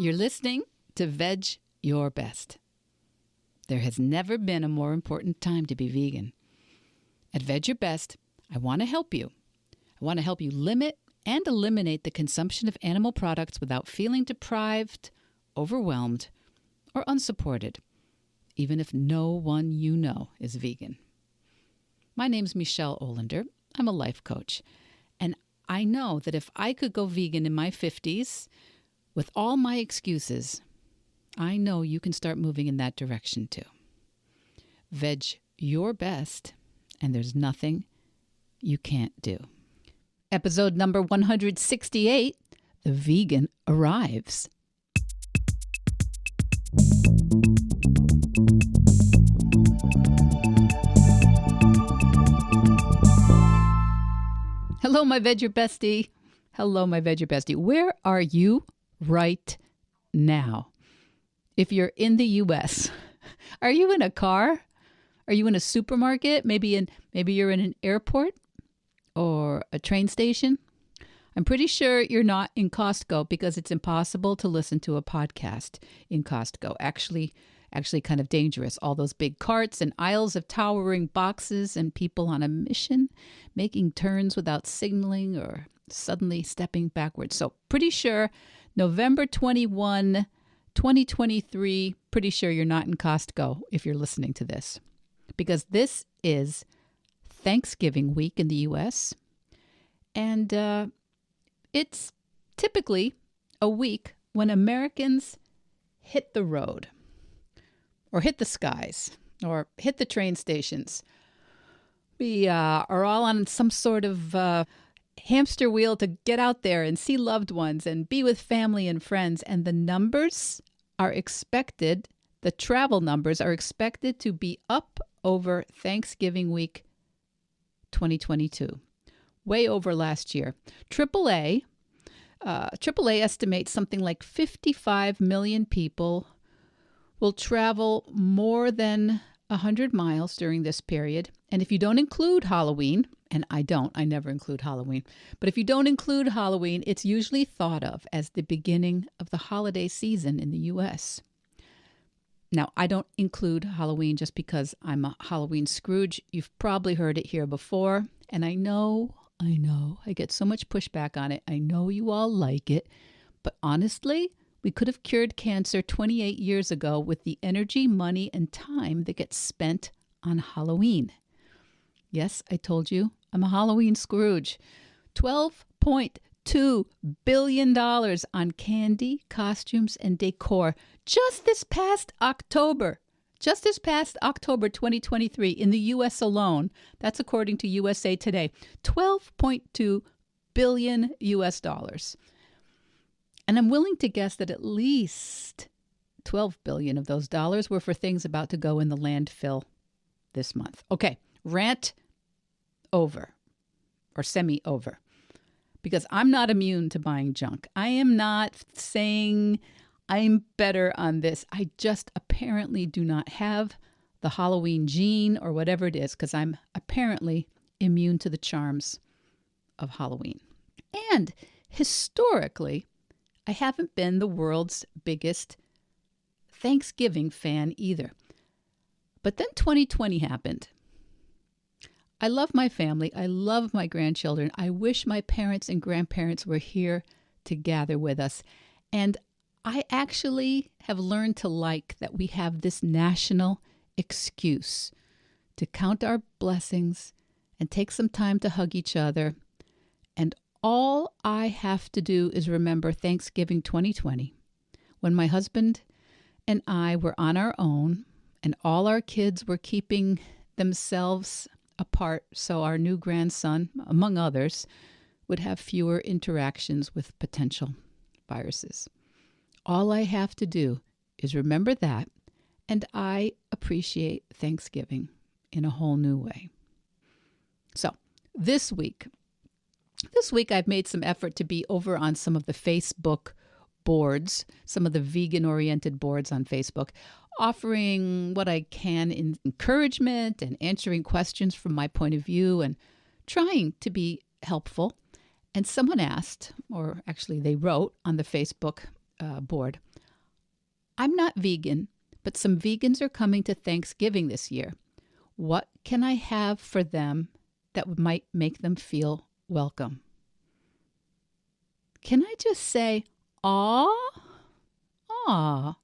You're listening to Veg Your Best. There has never been a more important time to be vegan. At Veg Your Best, I want to help you. I want to help you limit and eliminate the consumption of animal products without feeling deprived, overwhelmed, or unsupported, even if no one you know is vegan. My name's Michele Olander. I'm a life coach, and I know that if I could go vegan in my 50s, with all my excuses, I know you can start moving in that direction too. Veg your best, and there's nothing you can't do. Episode number 168, The Vegan Arrives. Hello, my Veg Your Bestie. Hello, my Veg Your Bestie. Where are you right now? If you're in the U.S., are you in a car? Are you in a supermarket? Maybe you're in an airport or a train station. I'm pretty sure you're not in Costco because it's impossible to listen to a podcast in Costco. Actually kind of dangerous. All those big carts and aisles of towering boxes and people on a mission making turns without signaling or suddenly stepping backwards. So pretty sure November 21, 2023, pretty sure you're not in Costco if you're listening to this, because this is Thanksgiving week in the U.S., and it's typically a week when Americans hit the road or hit the skies or hit the train stations. We are all on some sort of hamster wheel to get out there and see loved ones and be with family and friends. And the travel numbers are expected to be up over Thanksgiving week 2022, way over last year. AAA estimates something like 55 million people will travel more than 100 miles during this period. And if you don't include Halloween, and I never include Halloween, but if you don't include Halloween, it's usually thought of as the beginning of the holiday season in the U.S. Now, I don't include Halloween just because I'm a Halloween Scrooge. You've probably heard it here before, and I know, I get so much pushback on it. I know you all like it, but honestly, we could have cured cancer 28 years ago with the energy, money, and time that gets spent on Halloween. Yes, I told you, I'm a Halloween Scrooge. $12.2 billion on candy, costumes, and decor just this past October 2023 in the U.S. alone. That's according to USA Today. $12.2 billion US dollars. And I'm willing to guess that at least 12 billion of those dollars were for things about to go in the landfill this month. Okay, rant over, or semi-over, because I'm not immune to buying junk. I am not saying I'm better on this. I just apparently do not have the Halloween gene or whatever it is, because I'm apparently immune to the charms of Halloween. And historically, I haven't been the world's biggest Thanksgiving fan either. But then 2020 happened. I love my family. I love my grandchildren. I wish my parents and grandparents were here to gather with us. And I actually have learned to like that we have this national excuse to count our blessings and take some time to hug each other. And all I have to do is remember Thanksgiving 2020, when my husband and I were on our own and all our kids were keeping themselves apart so our new grandson, among others, would have fewer interactions with potential viruses. All I have to do is remember that, and I appreciate Thanksgiving in a whole new way. So this week I've made some effort to be over on some of the Facebook boards, some of the vegan-oriented boards on Facebook, offering what I can in encouragement and answering questions from my point of view and trying to be helpful. And someone asked, or actually they wrote on the Facebook board, I'm not vegan, but some vegans are coming to Thanksgiving this year. What can I have for them that might make them feel welcome? Can I just say, aw, aw,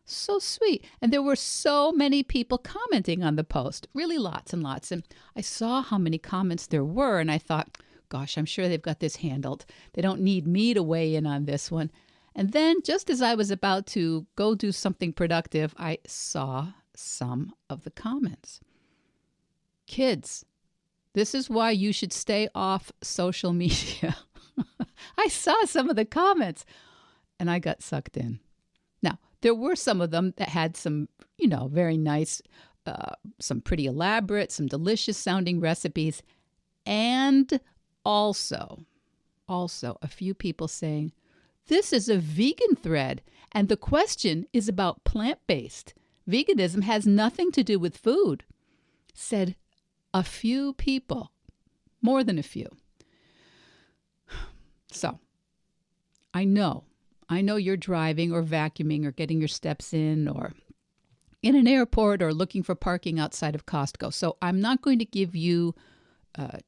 so sweet. And there were so many people commenting on the post, really lots and lots. And I saw how many comments there were, and I thought, gosh, I'm sure they've got this handled. They don't need me to weigh in on this one. And then just as I was about to go do something productive, I saw some of the comments. Kids, this is why you should stay off social media. I saw some of the comments and I got sucked in. Now, there were some of them that had some, very nice, some pretty elaborate, some delicious sounding recipes. And also a few people saying, this is a vegan thread. And the question is about plant-based. Veganism has nothing to do with food, said a few people, more than a few. So, I know you're driving or vacuuming or getting your steps in or in an airport or looking for parking outside of Costco. So I'm not going to give you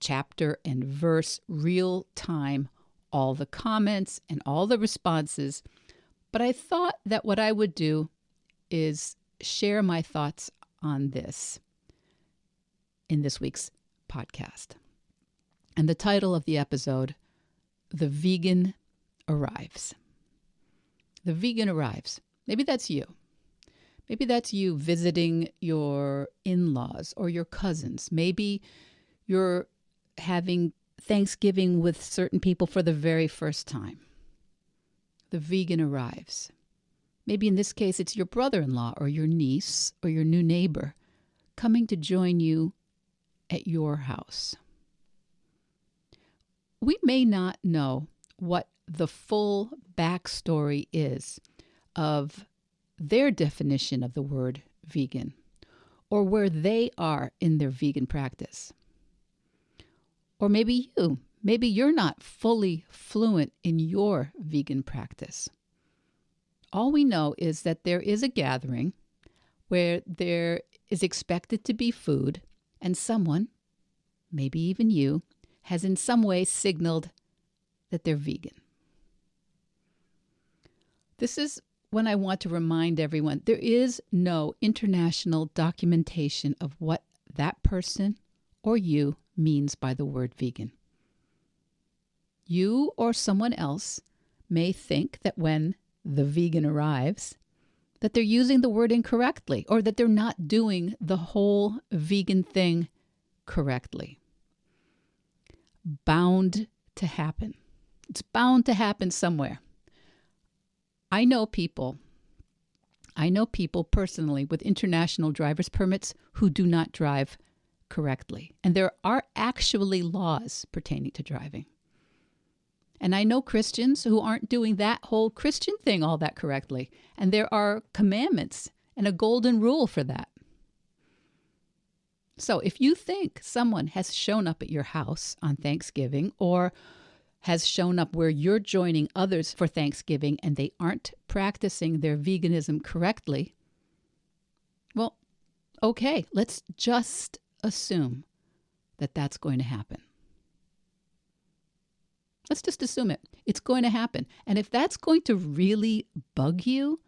chapter and verse real time, all the comments and all the responses. But I thought that what I would do is share my thoughts on this in this week's podcast. And the title of the episode, The Vegan Arrives. The vegan arrives. Maybe that's you. Maybe that's you visiting your in-laws or your cousins. Maybe you're having Thanksgiving with certain people for the very first time. The vegan arrives. Maybe in this case, it's your brother-in-law or your niece or your new neighbor coming to join you at your house. We may not know what the full backstory is of their definition of the word vegan or where they are in their vegan practice. Or maybe you're not fully fluent in your vegan practice. All we know is that there is a gathering where there is expected to be food and someone, maybe even you, has in some way signaled that they're vegan. This is when I want to remind everyone there is no international documentation of what that person or you means by the word vegan. You or someone else may think that when the vegan arrives, that they're using the word incorrectly or that they're not doing the whole vegan thing correctly. Bound to happen. It's bound to happen somewhere. I know people personally with international driver's permits who do not drive correctly. And there are actually laws pertaining to driving. And I know Christians who aren't doing that whole Christian thing all that correctly. And there are commandments and a golden rule for that. So if you think someone has shown up at your house on Thanksgiving or has shown up where you're joining others for Thanksgiving and they aren't practicing their veganism correctly, well, okay, let's just assume that that's going to happen. Let's just assume it. It's going to happen. And if that's going to really bug you,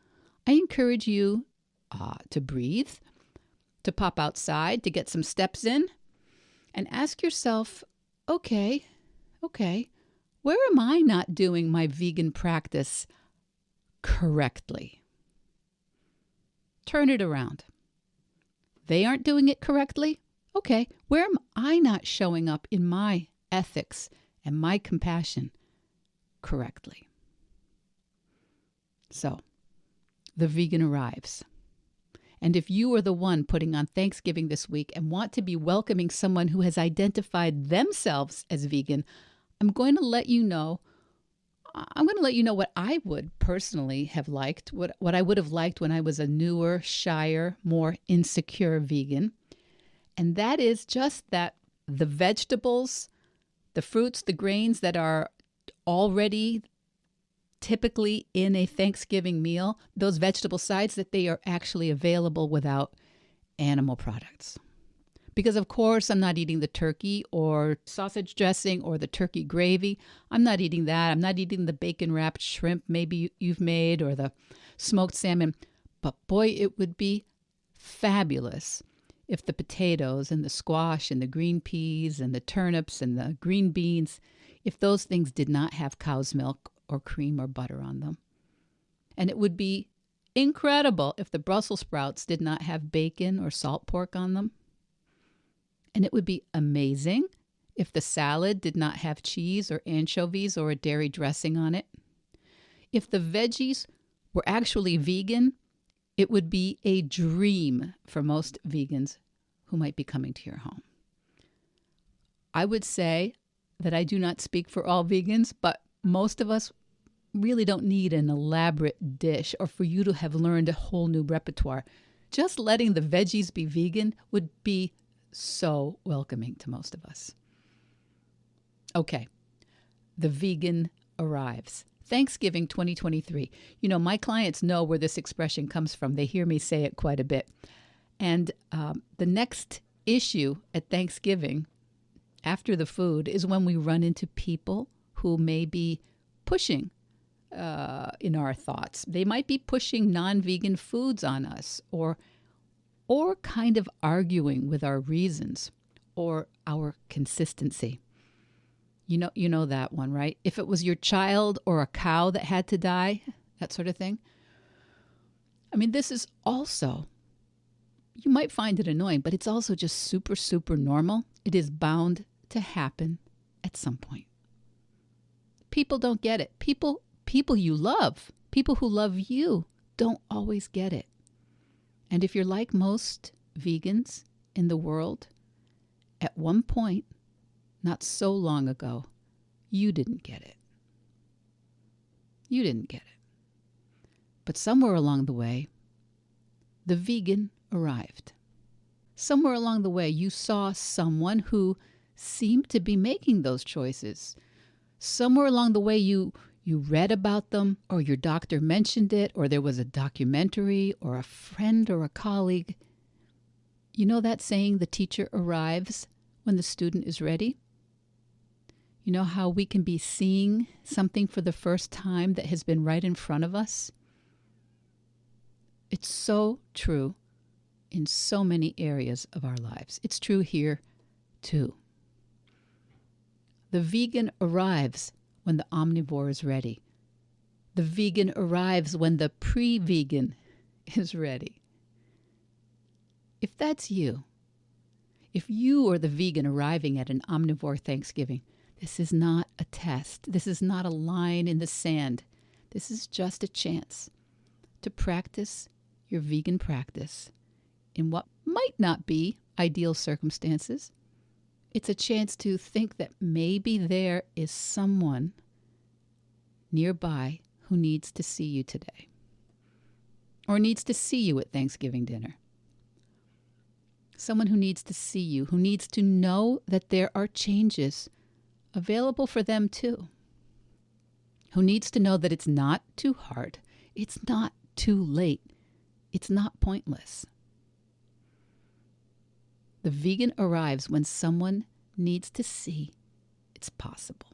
I encourage you to breathe, to pop outside, to get some steps in, and ask yourself, okay, where am I not doing my vegan practice correctly? Turn it around. They aren't doing it correctly? Okay, where am I not showing up in my ethics and my compassion correctly? So, the vegan arrives. And if you are the one putting on Thanksgiving this week and want to be welcoming someone who has identified themselves as vegan, I'm going to let you know what I would personally have liked, what I would have liked when I was a newer, shyer, more insecure vegan. And that is just that the vegetables, the fruits, the grains that are already typically in a Thanksgiving meal, those vegetable sides, that they are actually available without animal products. Because of course I'm not eating the turkey or sausage dressing or the turkey gravy. I'm not eating that. I'm not eating the bacon wrapped shrimp maybe you've made or the smoked salmon. But boy, it would be fabulous if the potatoes and the squash and the green peas and the turnips and the green beans, if those things did not have cow's milk or cream or butter on them. And it would be incredible if the Brussels sprouts did not have bacon or salt pork on them. And it would be amazing if the salad did not have cheese or anchovies or a dairy dressing on it. If the veggies were actually vegan, it would be a dream for most vegans who might be coming to your home. I would say that I do not speak for all vegans, but most of us really don't need an elaborate dish or for you to have learned a whole new repertoire. Just letting the veggies be vegan would be so welcoming to most of us. Okay, the vegan arrives. Thanksgiving 2023. You know, my clients know where this expression comes from. They hear me say it quite a bit. And the next issue at Thanksgiving, after the food, is when we run into people who may be pushing in our thoughts. They might be pushing non-vegan foods on us or kind of arguing with our reasons or our consistency. You know that one, right? If it was your child or a cow that had to die, that sort of thing. I mean, this is also, you might find it annoying, but it's also just super, super normal. It is bound to happen at some point. People don't get it. People you love, people who love you, don't always get it. And if you're like most vegans in the world, at one point, not so long ago, you didn't get it. You didn't get it. But somewhere along the way, the vegan arrived. Somewhere along the way, you saw someone who seemed to be making those choices. Somewhere along the way, you read about them, or your doctor mentioned it, or there was a documentary, or a friend or a colleague. You know that saying, the teacher arrives when the student is ready? You know how we can be seeing something for the first time that has been right in front of us? It's so true in so many areas of our lives. It's true here, too. The vegan arrives when the omnivore is ready. The vegan arrives when the pre-vegan is ready. If that's you, if you are the vegan arriving at an omnivore Thanksgiving, this is not a test. This is not a line in the sand. This is just a chance to practice your vegan practice in what might not be ideal circumstances. It's a chance to think that maybe there is someone nearby who needs to see you today or needs to see you at Thanksgiving dinner. Someone who needs to see you, who needs to know that there are changes available for them too, who needs to know that it's not too hard, it's not too late, it's not pointless. The vegan arrives when someone needs to see it's possible.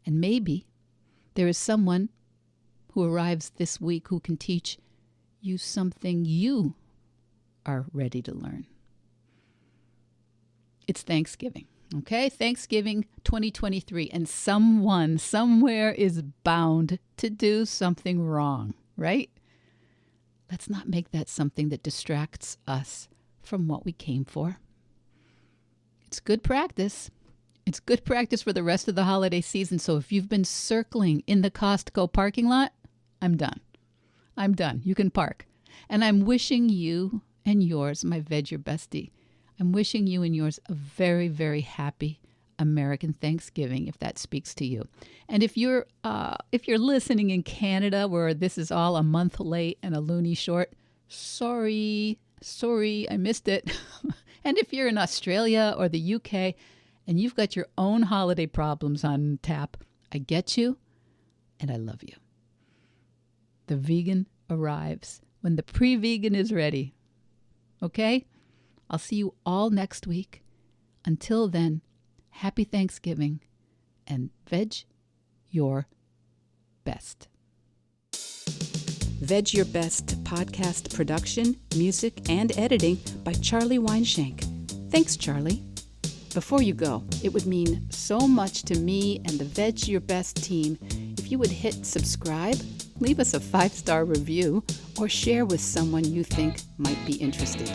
And maybe there is someone who arrives this week who can teach you something you are ready to learn. It's Thanksgiving, okay? Thanksgiving 2023, and someone somewhere is bound to do something wrong, right? Let's not make that something that distracts us from what we came for. It's good practice. It's good practice for the rest of the holiday season. So if you've been circling in the Costco parking lot, I'm done. I'm done. You can park. And I'm wishing you and yours, my Veg Your Bestie, I'm wishing you and yours a very, very happy American Thanksgiving, if that speaks to you. And if you're listening in Canada, where this is all a month late and a loony short, sorry, I missed it. And if you're in Australia or the UK and you've got your own holiday problems on tap, I get you. and I love you. The vegan arrives when the pre-vegan is ready. Okay? I'll see you all next week. Until then, happy Thanksgiving and veg your best. Veg Your Best podcast production, music, and editing by Charlie Weinshank. Thanks, Charlie. Before you go, it would mean so much to me and the Veg Your Best team if you would hit subscribe, leave us a 5-star review, or share with someone you think might be interested.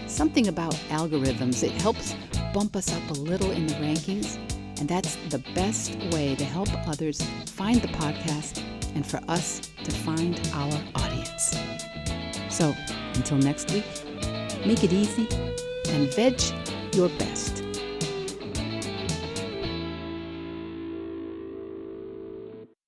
Something about algorithms, it helps bump us up a little in the rankings, and that's the best way to help others find the podcast and for us to find our audience. So, until next week, make it easy and veg your best.